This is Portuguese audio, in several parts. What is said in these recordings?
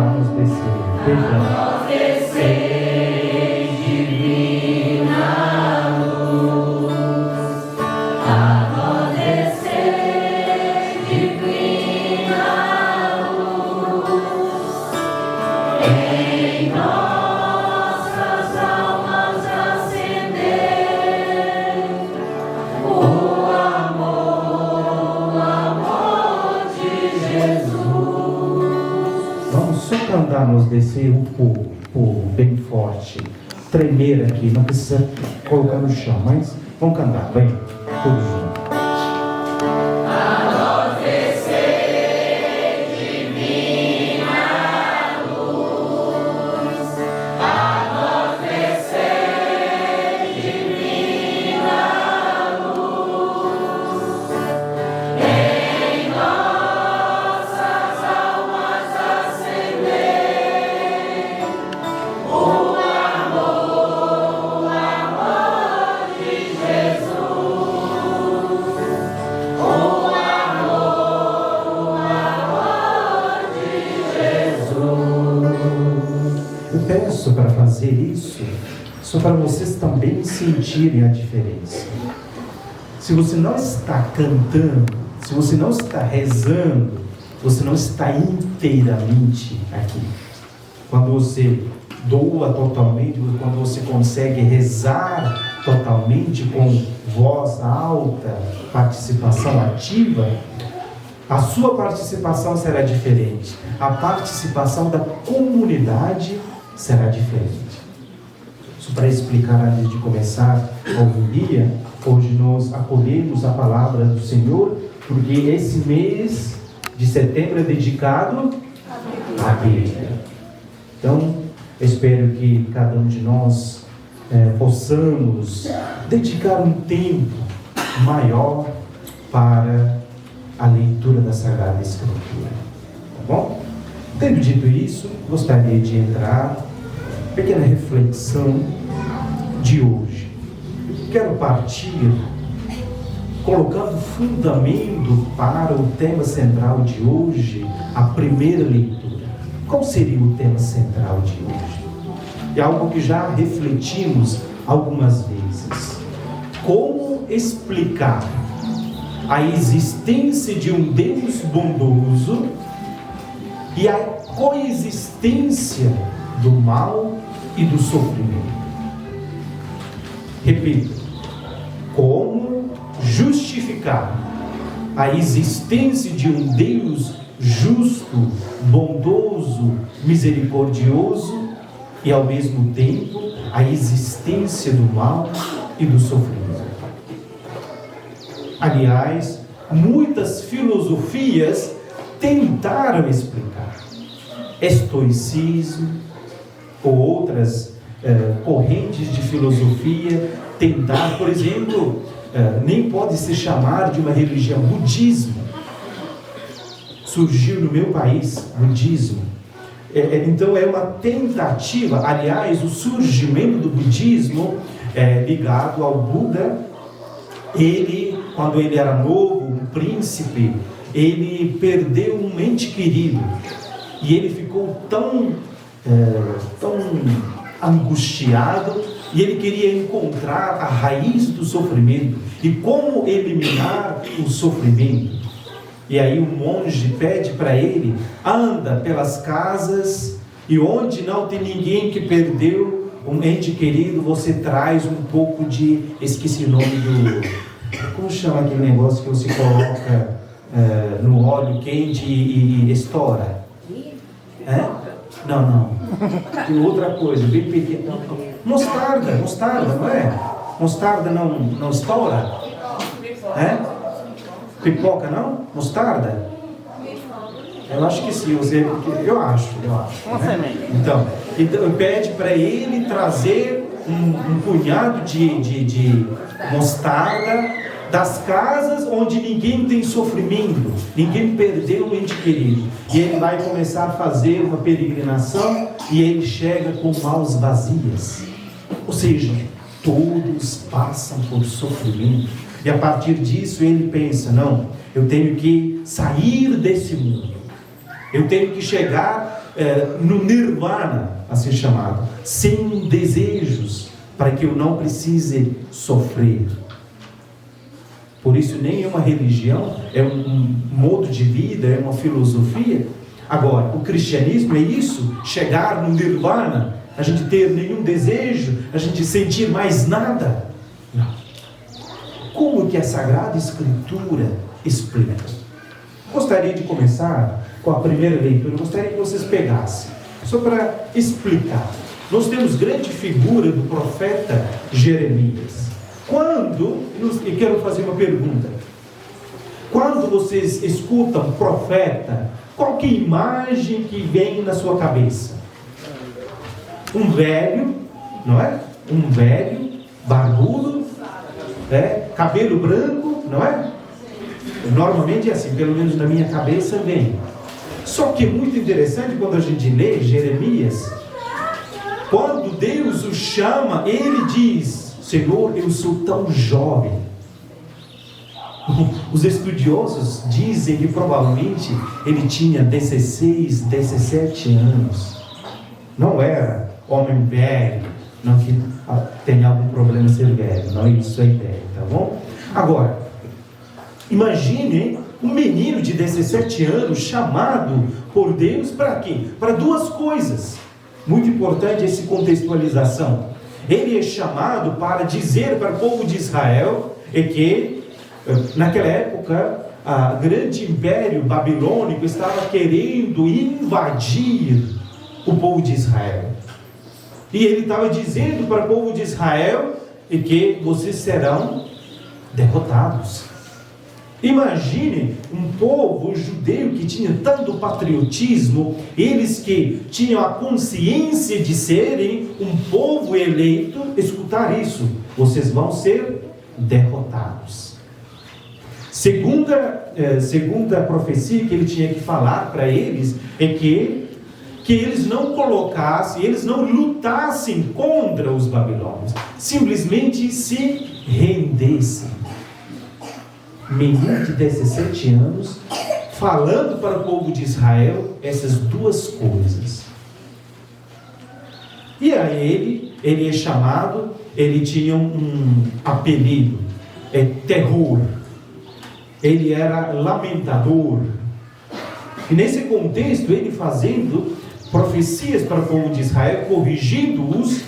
nos descer. Perdão. Nos descer um pouco, bem forte, tremer aqui, não precisa colocar no chão, mas vamos cantar, vem, todos juntos. Para fazer isso, só para vocês também sentirem a diferença. Se você não está cantando, se você não está rezando, você não está inteiramente aqui. Quando você doa totalmente, quando você consegue rezar totalmente com voz alta, participação ativa, a sua participação será diferente. A participação da comunidade será diferente. Isso para explicar antes de começar a homilia. Hoje nós acolhemos a palavra do Senhor, porque esse mês de setembro é dedicado à Bíblia. Então, espero que cada um de nós possamos dedicar um tempo maior para a leitura da Sagrada Escritura. Tá bom? Tendo dito isso, gostaria de entrar pequena reflexão de hoje. Quero partir colocando fundamento para o tema central de hoje, a primeira leitura. Qual seria o tema central de hoje? É algo que já refletimos algumas vezes. Como explicar a existência de um Deus bondoso e a coexistência do mal e do sofrimento? Repito, como justificar a existência de um Deus justo, bondoso, misericordioso e ao mesmo tempo a existência do mal e do sofrimento? Aliás, muitas filosofias tentaram explicar. Estoicismo ou outras correntes de filosofia tentaram, por exemplo, nem pode se chamar de uma religião, budismo. Surgiu no meu país, budismo. Então é uma tentativa, aliás, o surgimento do budismo ligado ao Buda. Ele, quando ele era novo, um príncipe, ele perdeu um ente querido e ele ficou tão angustiado, e ele queria encontrar a raiz do sofrimento e como eliminar o sofrimento. E aí o monge pede para ele: anda pelas casas e onde não tem ninguém que perdeu um ente querido, você traz um pouco de, esqueci o nome do, como chama aquele negócio que você coloca no óleo quente e estoura? Não. Tem outra coisa, bem pequena. Mostarda, não é? Mostarda não estoura? Pipoca não? Mostarda? Eu acho que sim, eu acho. Né? Então, pede para ele trazer um punhado de mostarda das casas onde ninguém tem sofrimento, ninguém perdeu um ente querido. E ele vai começar a fazer uma peregrinação e ele chega com mãos vazias. Ou seja, todos passam por sofrimento. E a partir disso ele pensa: não, eu tenho que sair desse mundo. Eu tenho que chegar no nirvana, assim chamado, sem desejos, para que eu não precise sofrer. Por isso, nem é uma religião, é um modo de vida, é uma filosofia. Agora, o cristianismo é isso, chegar no nirvana, a gente ter nenhum desejo, a gente sentir mais nada. Não. Como que a Sagrada Escritura explica? Gostaria de começar com a primeira leitura, gostaria que vocês pegassem, só para explicar. Nós temos grande figura do profeta Jeremias. E quero fazer uma pergunta. Quando vocês escutam profeta, qual que é a imagem que vem na sua cabeça? Um velho, não é? Um velho, barbudo, cabelo branco, não é? Normalmente é assim, pelo menos na minha cabeça vem. Só que é muito interessante quando a gente lê Jeremias, quando Deus o chama, ele diz: Senhor, eu sou tão jovem. Os estudiosos dizem que provavelmente ele tinha 16, 17 anos. Não era homem velho, não que tenha algum problema ser velho, não é isso a ideia, tá bom? Agora, imagine um menino de 17 anos chamado por Deus para quê? Para duas coisas. Muito importante essa contextualização. Ele é chamado para dizer para o povo de Israel que naquela época o grande império babilônico estava querendo invadir o povo de Israel. E ele estava dizendo para o povo de Israel que vocês serão derrotados. Imagine um povo judeu que tinha tanto patriotismo, eles que tinham a consciência de serem um povo eleito, escutar isso: vocês vão ser derrotados. Segunda profecia que ele tinha que falar para eles é que eles não colocassem, eles não lutassem contra os babilônios, simplesmente se rendessem. Menino de 17 anos, falando para o povo de Israel essas duas coisas. E aí ele é chamado, ele tinha um apelido, terror. Ele era lamentador. E nesse contexto, ele fazendo profecias para o povo de Israel, corrigindo-os,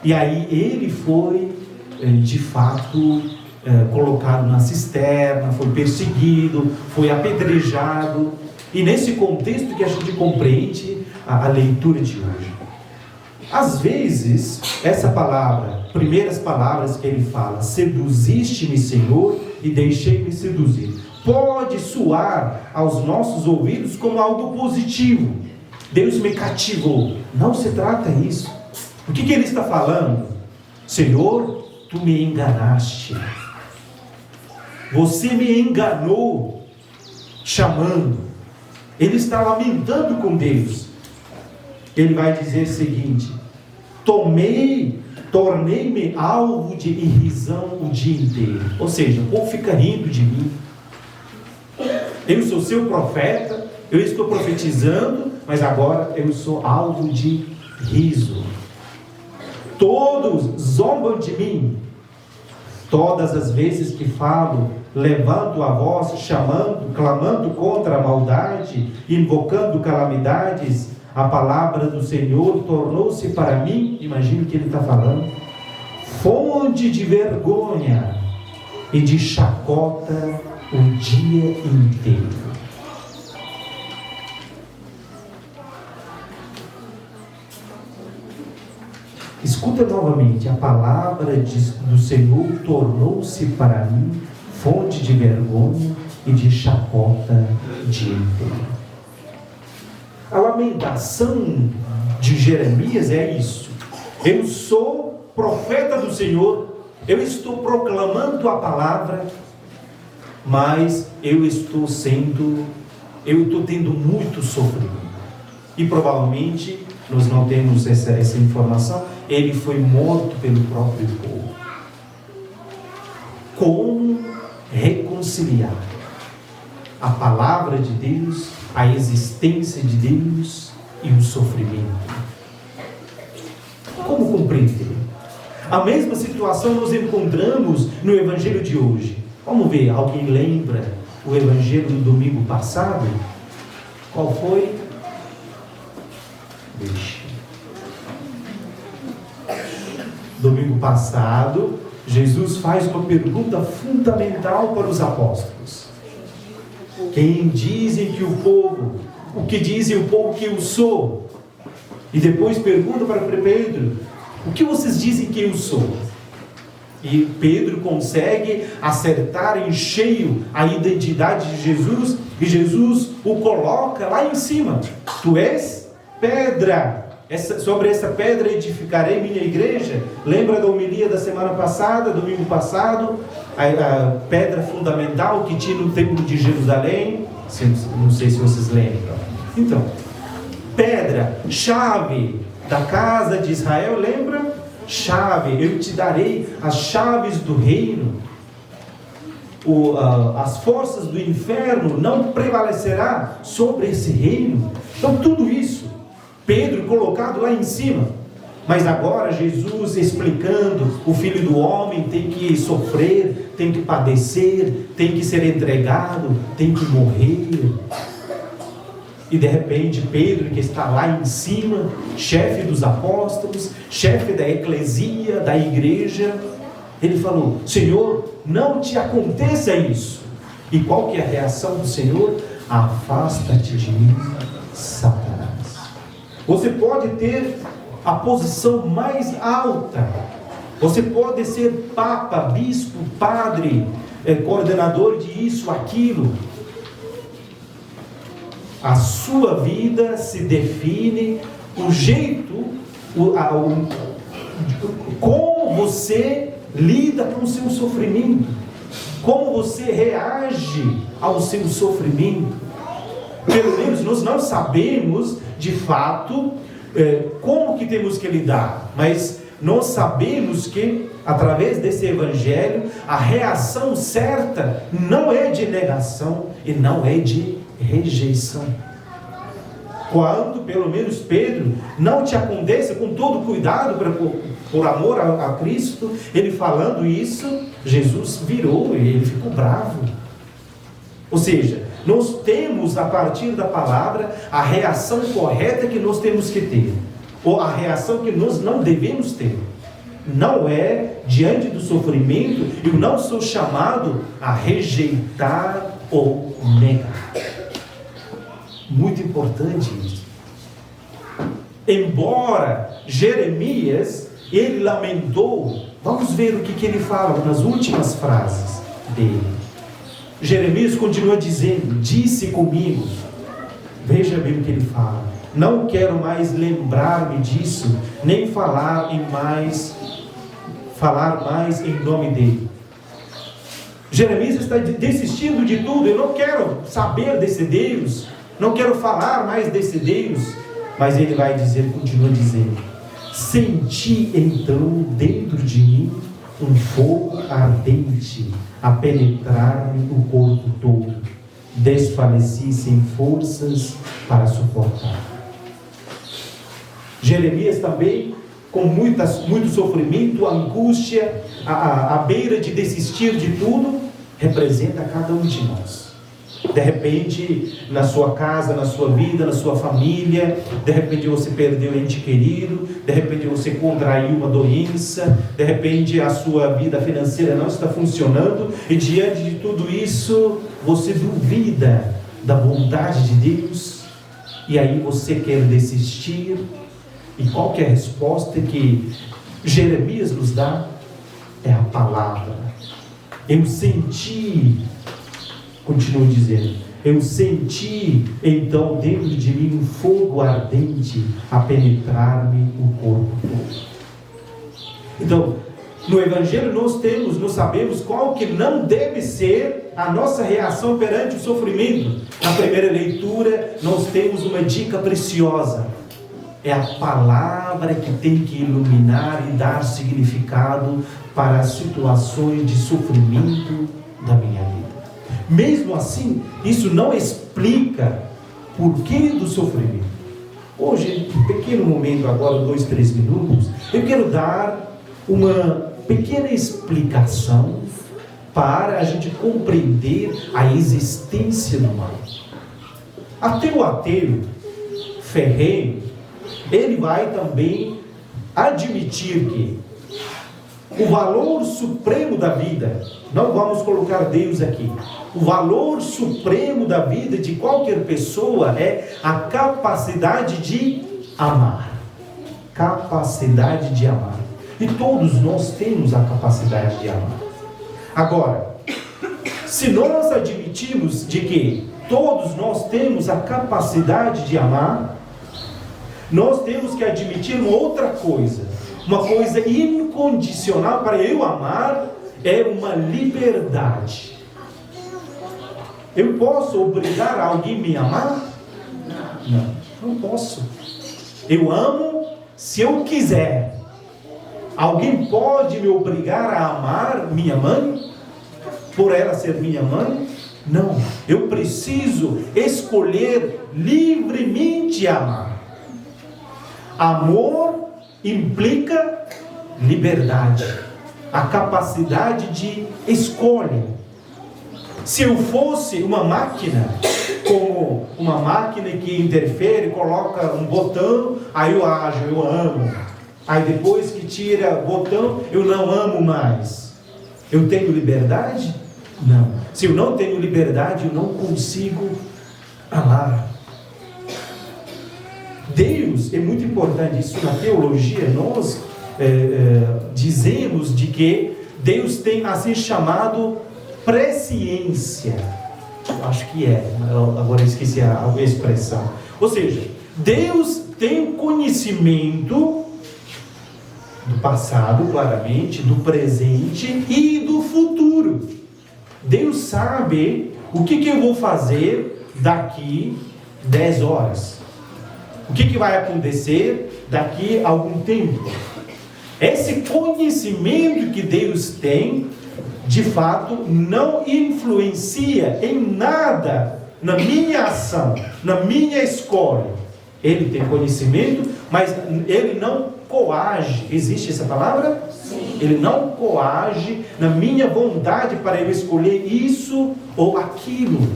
e aí ele foi, de fato, colocado na cisterna, foi perseguido, foi apedrejado. E nesse contexto que a gente compreende a leitura de hoje. Às vezes, essa palavra, primeiras palavras que ele fala: seduziste-me, Senhor, e deixei-me seduzir, pode soar aos nossos ouvidos como algo positivo. Deus me cativou. Não se trata isso. O que ele está falando? Senhor, tu me enganaste. Você me enganou chamando. Ele está lamentando com Deus. Ele vai dizer o seguinte: tornei-me alvo de irrisão o dia inteiro. Ou seja, o povo fica rindo de mim. Eu sou seu profeta, eu estou profetizando, mas agora eu sou alvo de riso. Todos zombam de mim. Todas as vezes que falo, levanto a voz, chamando, clamando contra a maldade, invocando calamidades, a palavra do Senhor tornou-se para mim, imagine o que ele está falando, fonte de vergonha e de chacota o dia inteiro. Escuta novamente: a palavra do Senhor tornou-se para mim fonte de vergonha e de chacota o dia inteiro. A lamentação de Jeremias é isso: eu sou profeta do Senhor, eu estou proclamando a palavra, mas eu estou tendo muito sofrimento. E provavelmente, nós não temos essa informação, ele foi morto pelo próprio povo. Como reconciliar a palavra de Deus, a existência de Deus, e o sofrimento. Como compreender? A mesma situação nós encontramos no Evangelho de hoje. Vamos ver, alguém lembra o Evangelho do domingo passado? Qual foi? Domingo passado, Jesus faz uma pergunta fundamental para os apóstolos. Quem dizem que o povo, o que dizem o povo que eu sou? E depois pergunta para Pedro, o que vocês dizem que eu sou? E Pedro consegue acertar em cheio a identidade de Jesus, e Jesus o coloca lá em cima. Tu és pedra. Sobre essa pedra edificarei minha igreja. Lembra da homilia da semana passada, domingo passado? A pedra fundamental que tinha no templo de Jerusalém. Não sei se vocês lembram. Então, pedra, chave da casa de Israel, lembra? Chave, eu te darei as chaves do reino. As forças do inferno não prevalecerá sobre esse reino. Então tudo isso, Pedro colocado lá em cima. Mas agora Jesus explicando, o Filho do Homem tem que sofrer, tem que padecer, tem que ser entregado, tem que morrer. E de repente Pedro, que está lá em cima, chefe dos apóstolos, chefe da eclesia, da igreja, ele falou: Senhor, não te aconteça isso. E qual que é a reação do Senhor? Afasta-te de mim, Satanás. Você pode ter a posição mais alta, você pode ser papa, bispo, padre, coordenador de isso, aquilo. A sua vida se define o jeito, como você lida com o seu sofrimento, como você reage ao seu sofrimento. Pelo menos nós não sabemos de fato como que temos que lidar, mas nós sabemos que através desse evangelho a reação certa não é de negação e não é de rejeição. Quando pelo menos Pedro não te aconteça, com todo cuidado, por amor a Cristo, ele falando isso, Jesus virou e ele ficou bravo. Ou seja, nós temos a partir da palavra a reação correta que nós temos que ter, ou a reação que nós não devemos ter. Não é diante do sofrimento, eu não sou chamado a rejeitar ou negar. Muito importante isso. Embora Jeremias, ele lamentou, vamos ver o que ele fala nas últimas frases dele. Jeremias continua dizendo: disse comigo. Veja bem o que ele fala: não quero mais lembrar-me disso, nem falar mais em nome dele. Jeremias está desistindo de tudo. Eu não quero saber desse Deus, não quero falar mais desse Deus. Mas ele vai dizer, continua dizendo: senti então dentro de mim um fogo ardente a penetrar-me o corpo todo, desfaleci sem forças para suportar. Jeremias também, com muito sofrimento, angústia, à beira de desistir de tudo, representa cada um de nós. De repente, na sua casa, na sua vida, na sua família, de repente você perdeu um ente querido, de repente você contraiu uma doença, de repente a sua vida financeira não está funcionando, e diante de tudo isso, você duvida da bondade de Deus, e aí você quer desistir. E qual que é a resposta que Jeremias nos dá? É a palavra. Eu senti, continuo dizendo, eu senti então dentro de mim um fogo ardente a penetrar-me o corpo todo. Então, no Evangelho nós sabemos qual que não deve ser a nossa reação perante o sofrimento. Na primeira leitura nós temos uma dica preciosa. É a palavra que tem que iluminar e dar significado para as situações de sofrimento da minha vida. Mesmo assim, isso não explica por que do sofrimento. Hoje, um pequeno momento agora, 2, 3 minutos, eu quero dar uma pequena explicação para a gente compreender a existência do mal. Até o ateu ferrenho, ele vai também admitir que o valor supremo da vida, não vamos colocar Deus aqui, o valor supremo da vida de qualquer pessoa é a capacidade de amar. Capacidade de amar. E todos nós temos a capacidade de amar. Agora, se nós admitimos de que todos nós temos a capacidade de amar, nós temos que admitir uma outra coisa. Uma coisa incondicional para eu amar é uma liberdade. Eu posso obrigar alguém a me amar? Não posso. Eu amo se eu quiser. Alguém pode me obrigar a amar minha mãe? Por ela ser minha mãe? Não. Eu preciso escolher livremente amar. Amor implica liberdade, a capacidade de escolha. Se eu fosse uma máquina, como uma máquina que interfere, coloca um botão, aí eu ajo, eu amo. Aí depois que tira o botão, eu não amo mais. Eu tenho liberdade? Não. Se eu não tenho liberdade, eu não consigo amar. Deus, é muito importante isso na teologia, nós dizemos de que Deus tem assim chamado presciência. Acho que agora eu esqueci a expressão. Ou seja, Deus tem conhecimento do passado, claramente, do presente e do futuro. Deus sabe o que eu vou fazer daqui 10 horas. O que vai acontecer daqui a algum tempo. Esse conhecimento que Deus tem, de fato, não influencia em nada na minha ação, na minha escolha. Ele tem conhecimento, mas ele não coage. Existe essa palavra? Sim. Ele não coage na minha vontade para eu escolher isso ou aquilo.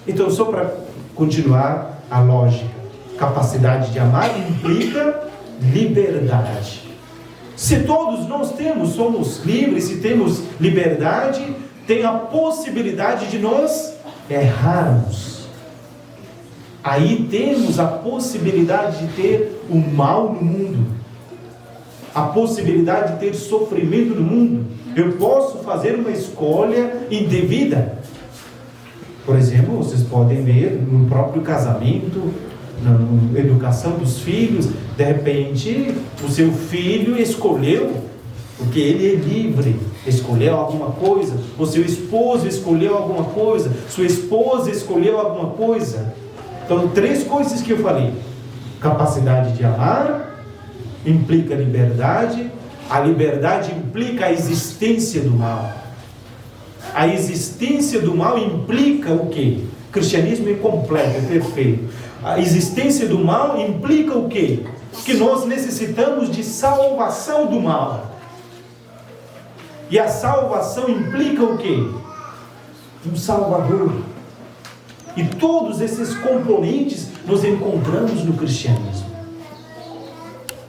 Então, só para continuar a lógica, capacidade de amar implica liberdade. Se todos nós somos livres, se temos liberdade, tem a possibilidade de nós errarmos. Aí temos a possibilidade de ter o mal no mundo, a possibilidade de ter sofrimento no mundo. Eu posso fazer uma escolha indevida. Por exemplo, vocês podem ver no próprio casamento, na educação dos filhos, de repente o seu filho escolheu, porque ele é livre, escolheu alguma coisa, o seu esposo escolheu alguma coisa, sua esposa escolheu alguma coisa. Então, 3 coisas que eu falei: capacidade de amar implica liberdade, a liberdade implica a existência do mal. A existência do mal implica o quê? O cristianismo é completo, é perfeito. A existência do mal implica o quê? Que nós necessitamos de salvação do mal. E a salvação implica o quê? Um Salvador. E todos esses componentes nós encontramos no cristianismo.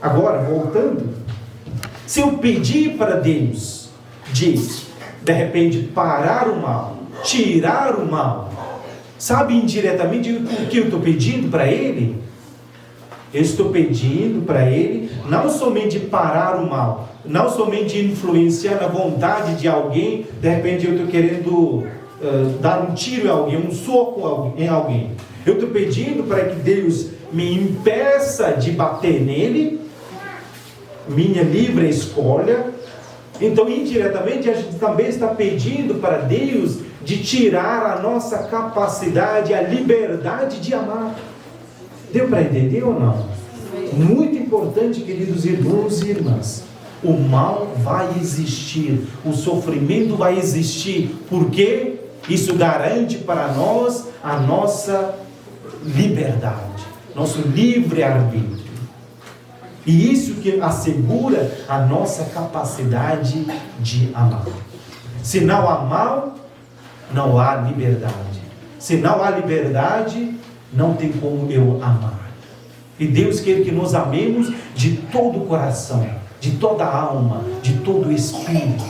Agora, voltando, se eu pedir para Deus de repente parar o mal, tirar o mal, sabe indiretamente o que eu estou pedindo para Ele? Eu estou pedindo para Ele não somente parar o mal, não somente influenciar na vontade de alguém. De repente eu estou querendo dar um tiro em alguém, um soco em alguém. Eu estou pedindo para que Deus me impeça de bater nele, minha livre escolha. Então, indiretamente, a gente também está pedindo para Deus de tirar a nossa capacidade, a liberdade de amar. Deu para entender ou não? Muito importante, queridos irmãos e irmãs. O mal vai existir, o sofrimento vai existir, porque isso garante para nós a nossa liberdade. nosso livre-arbítrio. E isso que assegura a nossa capacidade de amar. Se não há mal, não há liberdade. Se não há liberdade, não tem como eu amar. E Deus quer que nós amemos de todo o coração, de toda a alma, de todo o espírito.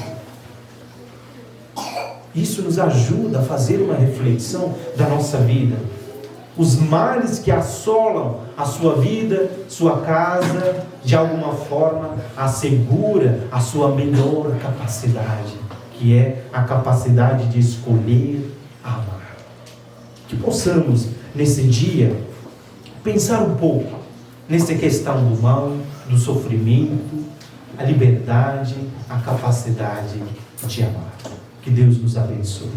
Isso nos ajuda a fazer uma reflexão da nossa vida. Os males que assolam a sua vida, sua casa, de alguma forma, assegura a sua melhor capacidade, que é a capacidade de escolher amar. Que possamos, nesse dia, pensar um pouco nessa questão do mal, do sofrimento, a liberdade, a capacidade de amar. Que Deus nos abençoe.